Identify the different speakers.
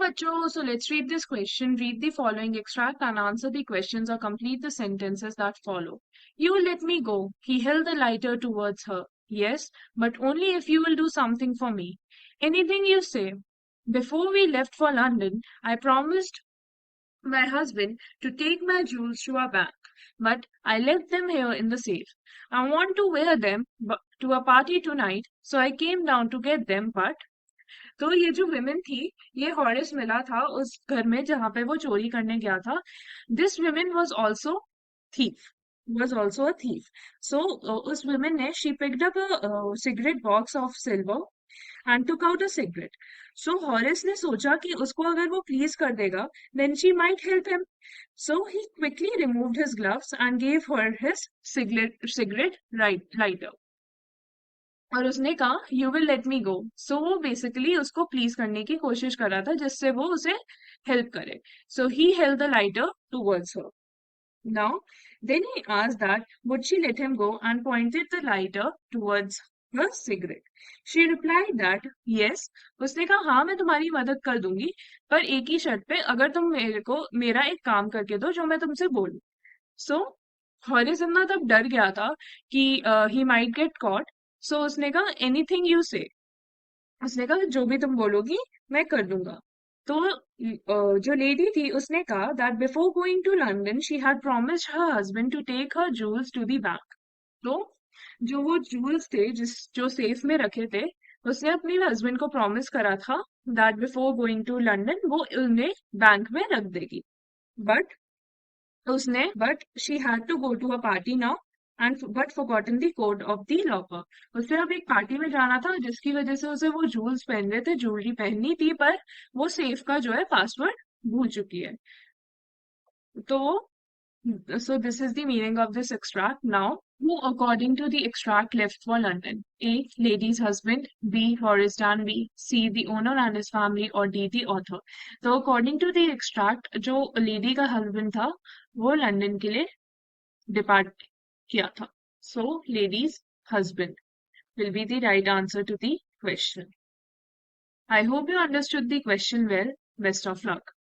Speaker 1: बच्चों, so let's read this question. Read the following extract and answer the questions or complete the sentences that follow. You will let me go. He held the lighter towards her. Yes, but only if you will do something for me. Anything you say. Before we left for London, I promised my husband to take my jewels to a bank, but I left them here in the safe. I want to wear them to a party tonight, so I came down to get them, but तो ये जो women थी, ये हॉरिस मिला था उस घर में जहां पे वो चोरी करने गया था. This women was also a thief. So उस विमेन ने she picked up a cigarette box of silver and took out a cigarette. So Horace ने सोचा कि उसको अगर वो प्लीज कर देगा, then she might help him. So he quickly removed his gloves and gave her his cigarette lighter. और उसने कहा यू विल लेट मी गो. सो वो बेसिकली उसको प्लीज करने की कोशिश कर रहा था जिससे वो उसे हेल्प करे. So he held the lighter towards her. Now then he asked that would she let him go and pointed the lighter towards her cigarette. She replied that yes. उसने कहा हाँ मैं तुम्हारी मदद कर दूंगी पर एक ही शर्त पे, अगर तुम मेरे को मेरा एक काम करके दो जो मैं तुमसे बोलूं. सो हॉरिस इतना तब डर गया था कि ही माइट गेट कॉट. सो उसने कहा एनीथिंग यू से. उसने कहा जो भी तुम बोलोगी मैं कर दूंगा. तो जो लेडी थी उसने कहा that before going to London she had promised her husband to take her jewels to the bank. तो जो वो जूल्स थे जो सेफ में रखे थे, उसने अपने हस्बैंड को प्रॉमिस करा था that before going to London वो उन्हें बैंक में रख देगी. But but she had to go to a party now and but forgotten the code of the locker. उसे अब एक पार्टी में जाना था जिसकी वजह से उसे वो जूल्स पहनने थे, ज्वेलरी पहननी थी, पर वो सेफ का जो है पासवर्ड भूल चुकी है. तो so this is the meaning of this extract. Now, who according to the extract left for London? A. Lady's husband. B. Horace Danby. C. The owner and his family. Or D. The author. तो according to the extract, जो lady का husband था, वो London के लिए depart किया था. So, lady's husband will be the right answer to the question. I hope you understood the question well. Best of luck.